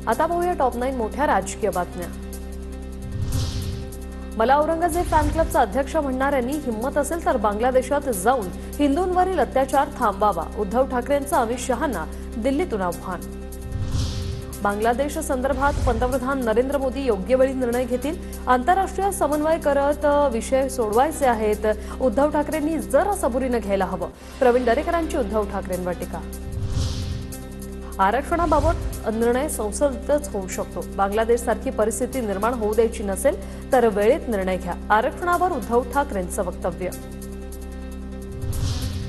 आता पाहूया टॉप 9 मोठ्या राजकीय बातम्या। मला औरंगजेब फॅन क्लबचा अध्यक्ष म्हणणाऱ्यांनी हिम्मत असेल तर बांगलादेशात जाऊन हिंदूंवरील अत्याचार थांबावा। उद्धव ठाकरेंचं अमित शहांना दिल्लीतून आव्हान। बांगलादेश संदर्भात पंतप्रधान नरेंद्र मोदी योग्य वेळी निर्णय घेतील। आंतरराष्ट्रीय समन्वय करत विषय सोडवायचे आहेत। उद्धव ठाकरेंनी जरा सबुरीने घ्यायला हवं। प्रवीण दरेकरांची उद्धव ठाकरेंवर टीका। आरक्षणाबाबत निर्णय संसदेतच होऊ शकतो। बांगलादेशसारखी परिस्थिती निर्माण होऊ द्यायची नसेल तर वेळेत निर्णय घ्या। आरक्षणावर उद्धव ठाकरेंचं वक्तव्य।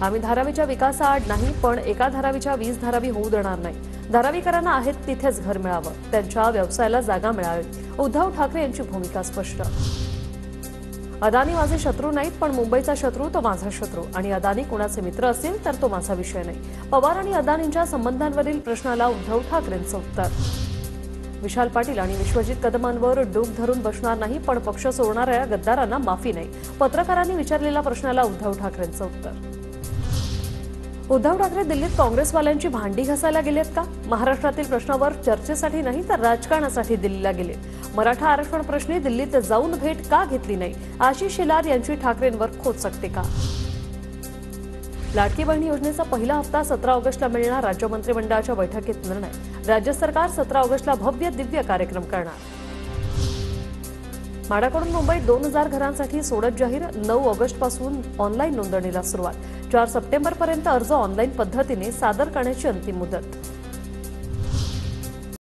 आम्ही धारावीच्या विकासाआड नाही, पण एका धारावीच्या 20 धारावी होऊ देणार नाही। धारावीकरांना आहेत तिथेच घर मिळावं, त्यांच्या व्यवसायाला जागा मिळावी। उद्धव ठाकरे यांची भूमिका स्पष्ट। अदानी माझे शत्रू नाहीत, पण मुंबईचा शत्रू तो माझा शत्रू आणि अदानी कोणाचे मित्र असेल तर तो माझा विषय नाही। पवार आणि अदानींच्या संबंधांवरील प्रश्नाला उद्धव ठाकरेंचं उत्तर। विशाल पाटील आणि विश्वजित कदमांवर डोक धरून बसणार नाही, पण पक्ष सोडणाऱ्या गद्दारांना माफी नाही। पत्रकारांनी विचारलेल्या प्रश्नाला उद्धव ठाकरेंचं उत्तर। उद्धव ठाकरे दिल्लीत काँग्रेसवाल्यांची भांडी घासायला गेलेत का? महाराष्ट्रातील प्रश्नावर चर्चेसाठी नाही तर राजकारणासाठी दिल्लीला गेले। मराठा आरक्षण प्रश्नी दिल्लीत जाऊन भेट का घेतली नाही? आशिष शेलार यांची ठाकरेंवर खोचक टीका। लाडकी बहीण योजनेचा पहिला हप्ता 17 ऑगस्टला मिळणार। राज्य मंत्रिमंडळाच्या बैठकीत निर्णय। राज्य सरकार 17 ऑगस्टला भव्य दिव्य कार्यक्रम करणार। माढाकडून मुंबईत 2000 घरांसाठी सोडत जाहीर। 9 ऑगस्टपासून ऑनलाईन नोंदणीला सुरुवात। 4 सप्टेंबरपर्यंत अर्ज ऑनलाईन पद्धतीने सादर करण्याची अंतिम मुदत।